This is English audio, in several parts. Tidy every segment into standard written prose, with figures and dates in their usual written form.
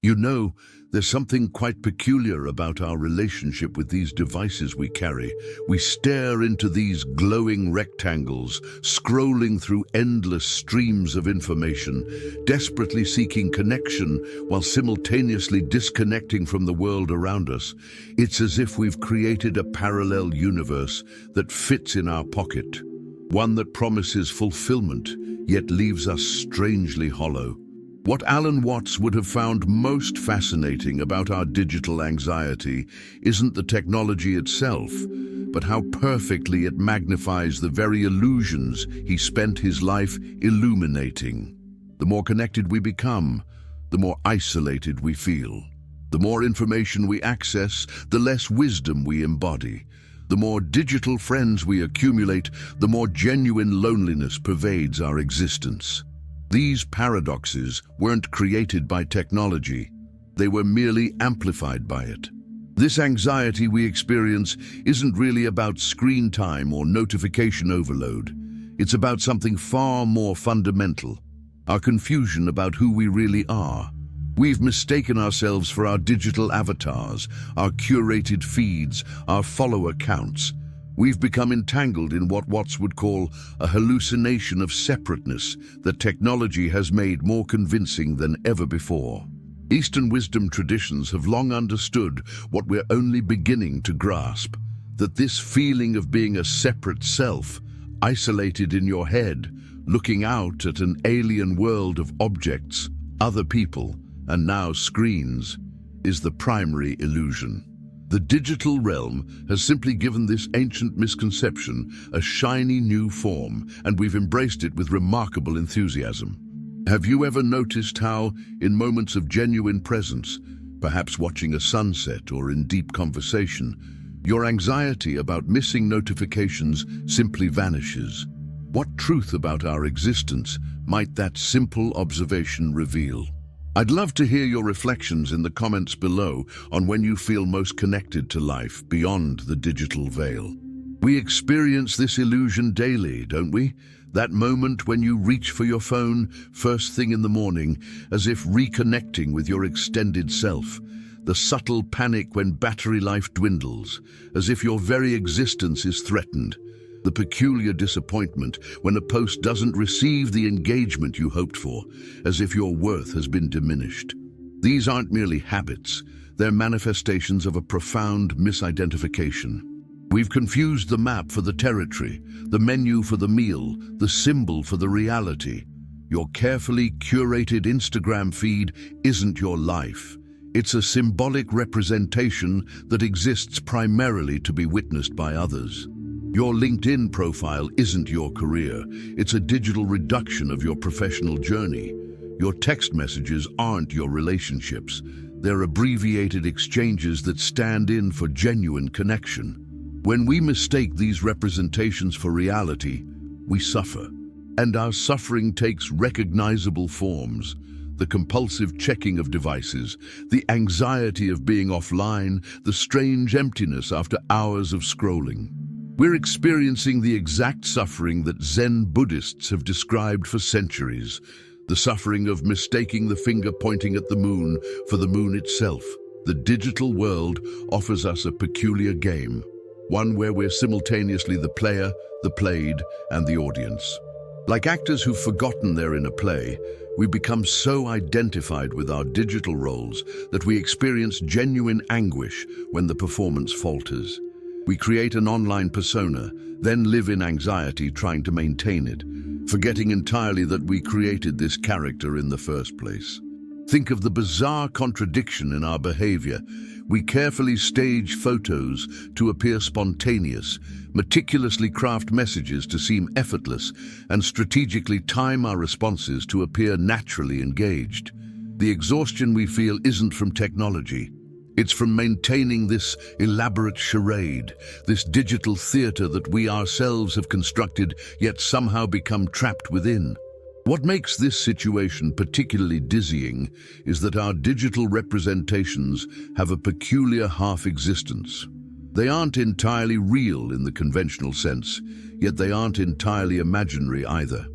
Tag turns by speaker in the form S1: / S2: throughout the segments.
S1: You know, there's something quite peculiar about our relationship with these devices we carry. We stare into these glowing rectangles, scrolling through endless streams of information, desperately seeking connection while simultaneously disconnecting from the world around us. It's as if we've created a parallel universe that fits in our pocket, one that promises fulfillment, yet leaves us strangely hollow. What Alan Watts would have found most fascinating about our digital anxiety isn't the technology itself, but how perfectly it magnifies the very illusions he spent his life illuminating. The more connected we become, the more isolated we feel. The more information we access, the less wisdom we embody. The more digital friends we accumulate, the more genuine loneliness pervades our existence. These paradoxes weren't created by technology, they were merely amplified by it. This anxiety we experience isn't really about screen time or notification overload. It's about something far more fundamental, our confusion about who we really are. We've mistaken ourselves for our digital avatars, our curated feeds, our follower counts. We've become entangled in what Watts would call a hallucination of separateness that technology has made more convincing than ever before. Eastern wisdom traditions have long understood what we're only beginning to grasp, that this feeling of being a separate self, isolated in your head, looking out at an alien world of objects, other people, and now screens, is the primary illusion. The digital realm has simply given this ancient misconception a shiny new form, and we've embraced it with remarkable enthusiasm. Have you ever noticed how, in moments of genuine presence, perhaps watching a sunset or in deep conversation, your anxiety about missing notifications simply vanishes? What truth about our existence might that simple observation reveal? I'd love to hear your reflections in the comments below on when you feel most connected to life beyond the digital veil. We experience this illusion daily, don't we? That moment when you reach for your phone first thing in the morning, as if reconnecting with your extended self. The subtle panic when battery life dwindles, as if your very existence is threatened. The peculiar disappointment when a post doesn't receive the engagement you hoped for, as if your worth has been diminished. These aren't merely habits, they're manifestations of a profound misidentification. We've confused the map for the territory, the menu for the meal, the symbol for the reality. Your carefully curated Instagram feed isn't your life. It's a symbolic representation that exists primarily to be witnessed by others. Your LinkedIn profile isn't your career. It's a digital reduction of your professional journey. Your text messages aren't your relationships. They're abbreviated exchanges that stand in for genuine connection. When we mistake these representations for reality, we suffer. And our suffering takes recognizable forms. The compulsive checking of devices, the anxiety of being offline, the strange emptiness after hours of scrolling. We're experiencing the exact suffering that Zen Buddhists have described for centuries, the suffering of mistaking the finger pointing at the moon for the moon itself. The digital world offers us a peculiar game, one where we're simultaneously the player, the played, and the audience. Like actors who've forgotten they're in a play, we become so identified with our digital roles that we experience genuine anguish when the performance falters. We create an online persona, then live in anxiety trying to maintain it, forgetting entirely that we created this character in the first place. Think of the bizarre contradiction in our behavior. We carefully stage photos to appear spontaneous, meticulously craft messages to seem effortless, and strategically time our responses to appear naturally engaged. The exhaustion we feel isn't from technology. It's from maintaining this elaborate charade, this digital theater that we ourselves have constructed, yet somehow become trapped within. What makes this situation particularly dizzying is that our digital representations have a peculiar half-existence. They aren't entirely real in the conventional sense, yet they aren't entirely imaginary either.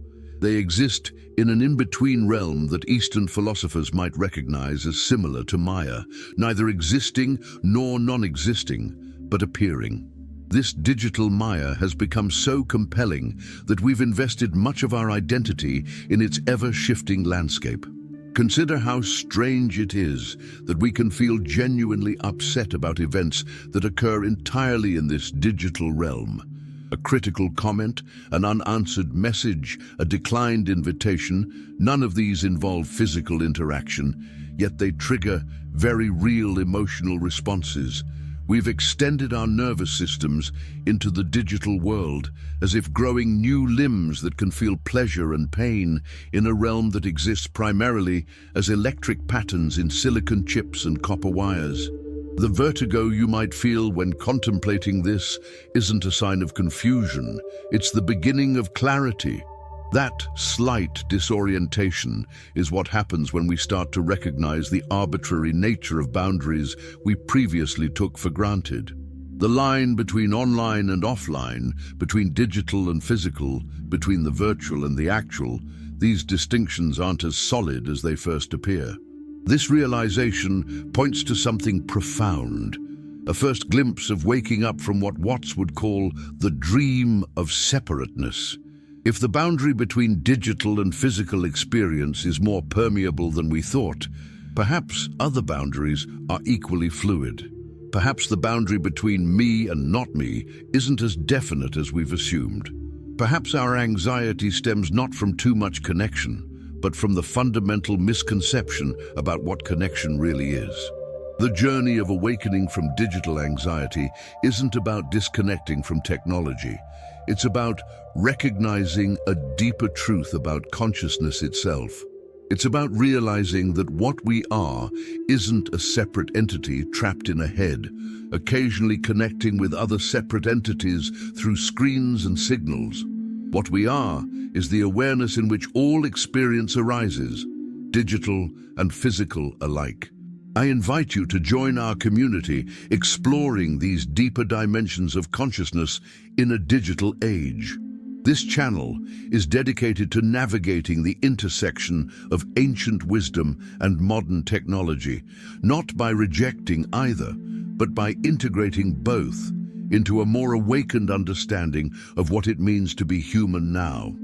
S1: They exist in an in-between realm that Eastern philosophers might recognize as similar to Maya, neither existing nor non-existing, but appearing. This digital Maya has become so compelling that we've invested much of our identity in its ever-shifting landscape. Consider how strange it is that we can feel genuinely upset about events that occur entirely in this digital realm. A critical comment, an unanswered message, a declined invitation, none of these involve physical interaction, yet they trigger very real emotional responses. We've extended our nervous systems into the digital world, as if growing new limbs that can feel pleasure and pain in a realm that exists primarily as electric patterns in silicon chips and copper wires. The vertigo you might feel when contemplating this isn't a sign of confusion, it's the beginning of clarity. That slight disorientation is what happens when we start to recognize the arbitrary nature of boundaries we previously took for granted. The line between online and offline, between digital and physical, between the virtual and the actual, these distinctions aren't as solid as they first appear. This realization points to something profound, a first glimpse of waking up from what Watts would call the dream of separateness. If the boundary between digital and physical experience is more permeable than we thought, perhaps other boundaries are equally fluid. Perhaps the boundary between me and not me isn't as definite as we've assumed. Perhaps our anxiety stems not from too much connection, but from the fundamental misconception about what connection really is. The journey of awakening from digital anxiety isn't about disconnecting from technology. It's about recognizing a deeper truth about consciousness itself. It's about realizing that what we are isn't a separate entity trapped in a head, occasionally connecting with other separate entities through screens and signals. What we are is the awareness in which all experience arises, digital and physical alike. I invite you to join our community exploring these deeper dimensions of consciousness in a digital age. This channel is dedicated to navigating the intersection of ancient wisdom and modern technology, not by rejecting either, but by integrating both into a more awakened understanding of what it means to be human now.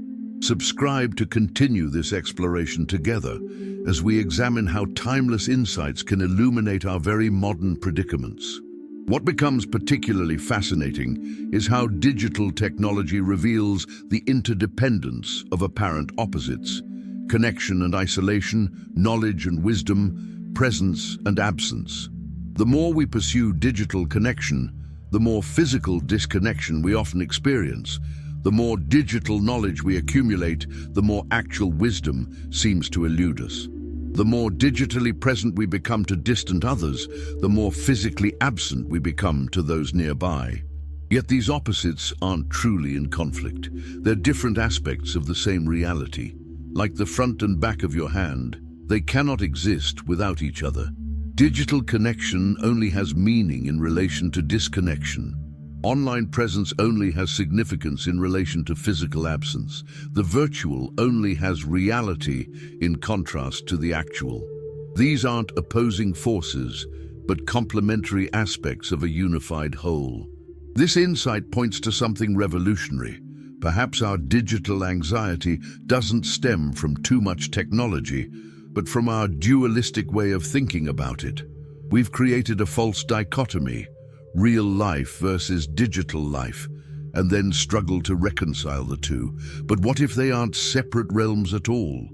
S1: Subscribe to continue this exploration together as we examine how timeless insights can illuminate our very modern predicaments. What becomes particularly fascinating is how digital technology reveals the interdependence of apparent opposites: connection and isolation, knowledge and wisdom, presence and absence. The more we pursue digital connection, the more physical disconnection we often experience. The more digital knowledge we accumulate, the more actual wisdom seems to elude us. The more digitally present we become to distant others, the more physically absent we become to those nearby. Yet these opposites aren't truly in conflict. They're different aspects of the same reality. Like the front and back of your hand, they cannot exist without each other. Digital connection only has meaning in relation to disconnection. Online presence only has significance in relation to physical absence. The virtual only has reality in contrast to the actual. These aren't opposing forces, but complementary aspects of a unified whole. This insight points to something revolutionary. Perhaps our digital anxiety doesn't stem from too much technology, but from our dualistic way of thinking about it. We've created a false dichotomy: real life versus digital life, and then struggle to reconcile the two. But what if they aren't separate realms at all?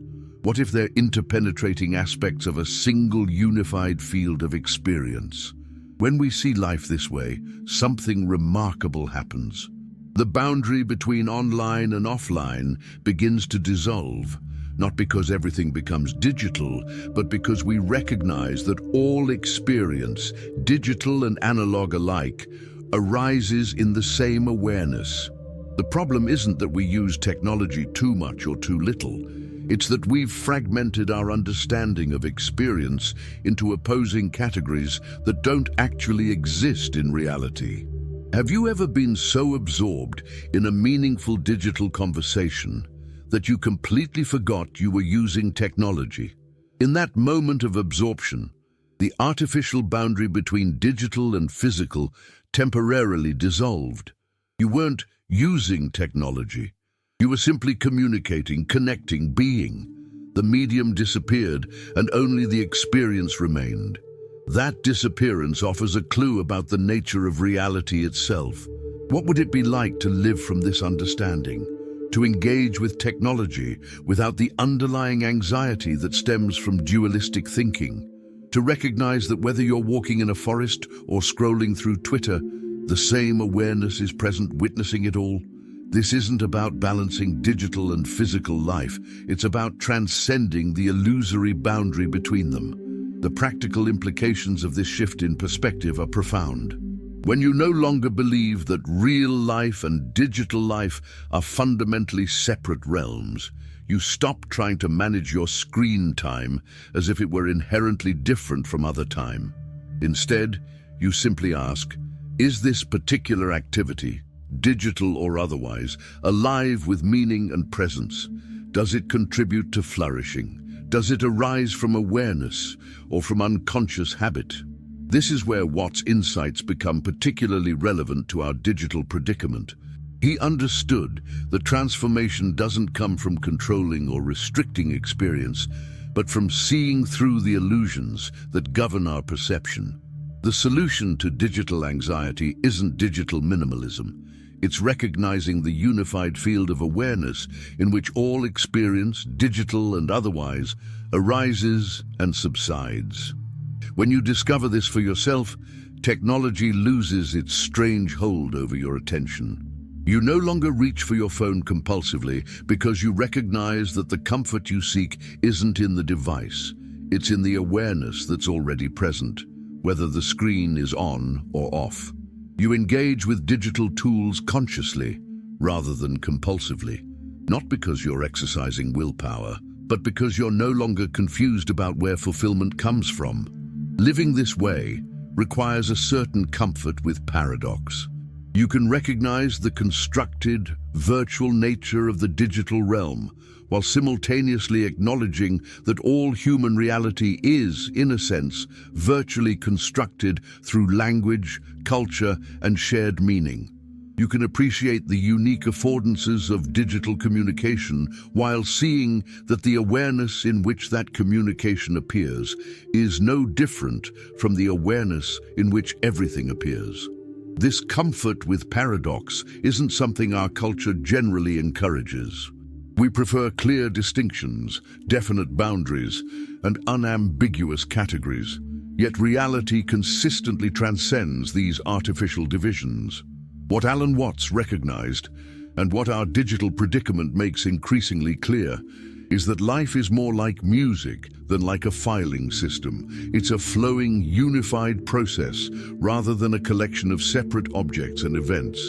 S1: What if they're interpenetrating aspects of a single unified field of experience? When we see life this way, something remarkable happens. The boundary between online and offline begins to dissolve, not because everything becomes digital, but because we recognize that all experience, digital and analog alike, arises in the same awareness. The problem isn't that we use technology too much or too little. It's that we've fragmented our understanding of experience into opposing categories that don't actually exist in reality. Have you ever been so absorbed in a meaningful digital conversation that you completely forgot you were using technology. In that moment of absorption, the artificial boundary between digital and physical temporarily dissolved. You weren't using technology. You were simply communicating, connecting, being. The medium disappeared, and only the experience remained. That disappearance offers a clue about the nature of reality itself. What would it be like to live from this understanding? To engage with technology without the underlying anxiety that stems from dualistic thinking? To recognize that whether you're walking in a forest or scrolling through Twitter, the same awareness is present, witnessing it all? This isn't about balancing digital and physical life. It's about transcending the illusory boundary between them. The practical implications of this shift in perspective are profound. When you no longer believe that real life and digital life are fundamentally separate realms, you stop trying to manage your screen time as if it were inherently different from other time. Instead, you simply ask, is this particular activity, digital or otherwise, alive with meaning and presence? Does it contribute to flourishing? Does it arise from awareness or from unconscious habit? This is where Watt's insights become particularly relevant to our digital predicament. He understood that transformation doesn't come from controlling or restricting experience, but from seeing through the illusions that govern our perception. The solution to digital anxiety isn't digital minimalism. It's recognizing the unified field of awareness in which all experience, digital and otherwise, arises and subsides. When you discover this for yourself, technology loses its strange hold over your attention. You no longer reach for your phone compulsively because you recognize that the comfort you seek isn't in the device. It's in the awareness that's already present, whether the screen is on or off. You engage with digital tools consciously rather than compulsively, not because you're exercising willpower, but because you're no longer confused about where fulfillment comes from. Living this way requires a certain comfort with paradox. You can recognize the constructed, virtual nature of the digital realm, while simultaneously acknowledging that all human reality is, in a sense, virtually constructed through language, culture, and shared meaning. You can appreciate the unique affordances of digital communication while seeing that the awareness in which that communication appears is no different from the awareness in which everything appears. This comfort with paradox isn't something our culture generally encourages. We prefer clear distinctions, definite boundaries, and unambiguous categories. Yet reality consistently transcends these artificial divisions. What Alan Watts recognized, and what our digital predicament makes increasingly clear, is that life is more like music than like a filing system. It's a flowing, unified process rather than a collection of separate objects and events.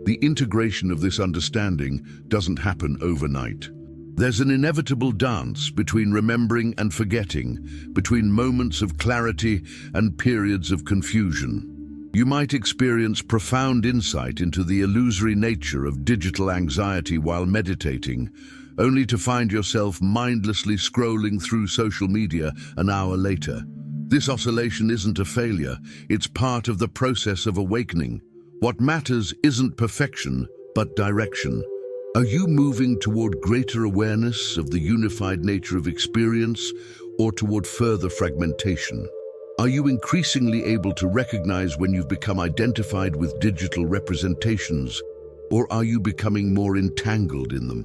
S1: The integration of this understanding doesn't happen overnight. There's an inevitable dance between remembering and forgetting, between moments of clarity and periods of confusion. You might experience profound insight into the illusory nature of digital anxiety while meditating, only to find yourself mindlessly scrolling through social media an hour later. This oscillation isn't a failure, it's part of the process of awakening. What matters isn't perfection, but direction. Are you moving toward greater awareness of the unified nature of experience, or toward further fragmentation? Are you increasingly able to recognize when you've become identified with digital representations, or are you becoming more entangled in them?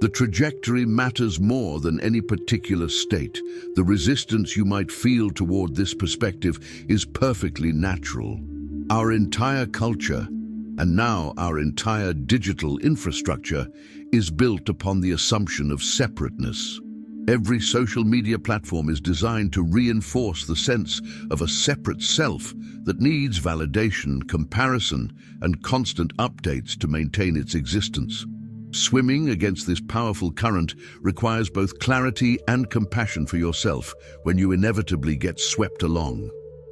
S1: The trajectory matters more than any particular state. The resistance you might feel toward this perspective is perfectly natural. Our entire culture, and now our entire digital infrastructure, is built upon the assumption of separateness. Every social media platform is designed to reinforce the sense of a separate self that needs validation, comparison, and constant updates to maintain its existence. Swimming against this powerful current requires both clarity and compassion for yourself when you inevitably get swept along.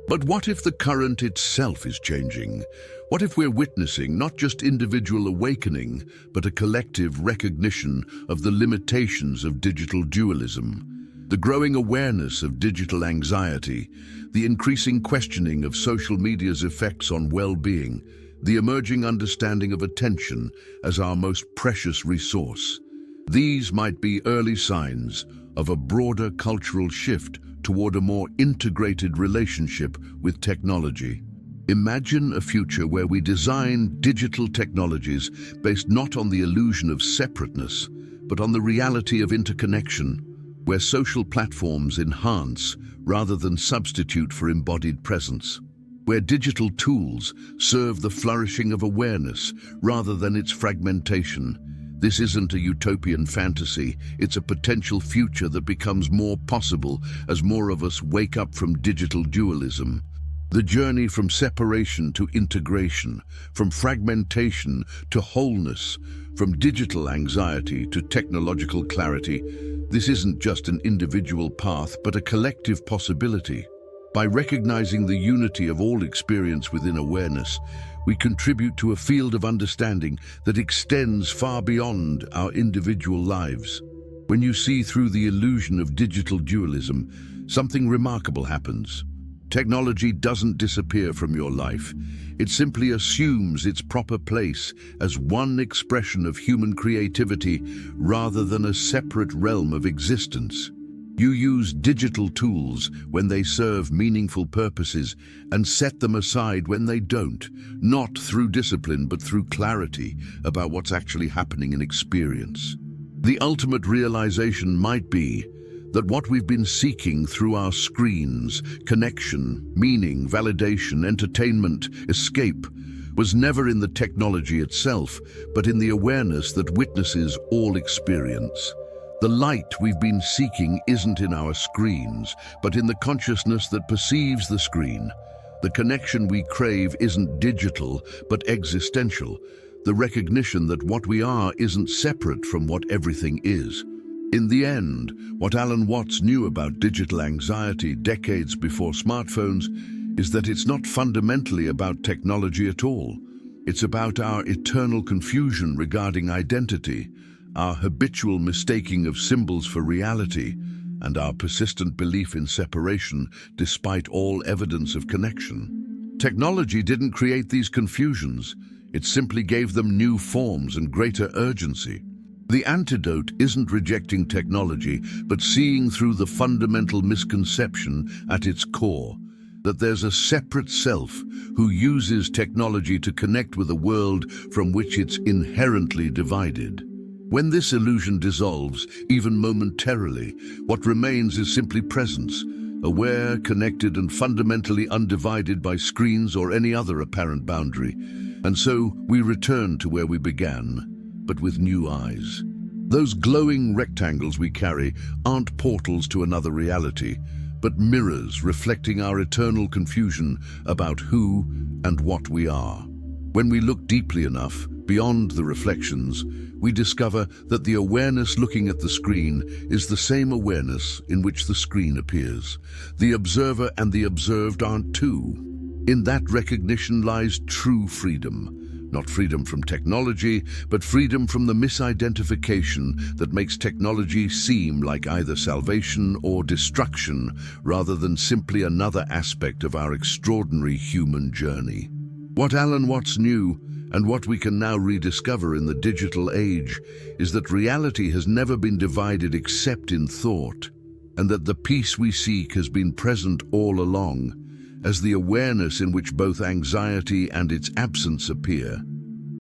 S1: But what if the current itself is changing? What if we're witnessing not just individual awakening, but a collective recognition of the limitations of digital dualism? The growing awareness of digital anxiety, the increasing questioning of social media's effects on well-being, the emerging understanding of attention as our most precious resource. These might be early signs of a broader cultural shift toward a more integrated relationship with technology. Imagine a future where we design digital technologies based not on the illusion of separateness, but on the reality of interconnection, where social platforms enhance rather than substitute for embodied presence, where digital tools serve the flourishing of awareness rather than its fragmentation. This isn't a utopian fantasy, it's a potential future that becomes more possible as more of us wake up from digital dualism. The journey from separation to integration, from fragmentation to wholeness, from digital anxiety to technological clarity, this isn't just an individual path, but a collective possibility. By recognizing the unity of all experience within awareness, we contribute to a field of understanding that extends far beyond our individual lives. When you see through the illusion of digital dualism, something remarkable happens. Technology doesn't disappear from your life. It simply assumes its proper place as one expression of human creativity rather than a separate realm of existence. You use digital tools when they serve meaningful purposes and set them aside when they don't, not through discipline but through clarity about what's actually happening in experience. The ultimate realization might be that what we've been seeking through our screens, connection, meaning, validation, entertainment, escape, was never in the technology itself, but in the awareness that witnesses all experience. The light we've been seeking isn't in our screens, but in the consciousness that perceives the screen. The connection we crave isn't digital, but existential. The recognition that what we are isn't separate from what everything is. In the end, what Alan Watts knew about digital anxiety decades before smartphones is that it's not fundamentally about technology at all. It's about our eternal confusion regarding identity, our habitual mistaking of symbols for reality, and our persistent belief in separation despite all evidence of connection. Technology didn't create these confusions. It simply gave them new forms and greater urgency. The antidote isn't rejecting technology, but seeing through the fundamental misconception at its core, that there's a separate self who uses technology to connect with a world from which it's inherently divided. When this illusion dissolves, even momentarily, what remains is simply presence, aware, connected, and fundamentally undivided by screens or any other apparent boundary. And so we return to where we began, but with new eyes. Those glowing rectangles we carry aren't portals to another reality, but mirrors reflecting our eternal confusion about who and what we are. When we look deeply enough, beyond the reflections, we discover that the awareness looking at the screen is the same awareness in which the screen appears. The observer and the observed aren't two. In that recognition lies true freedom. Not freedom from technology, but freedom from the misidentification that makes technology seem like either salvation or destruction, rather than simply another aspect of our extraordinary human journey. What Alan Watts knew, and what we can now rediscover in the digital age, is that reality has never been divided except in thought, and that the peace we seek has been present all along, as the awareness in which both anxiety and its absence appear.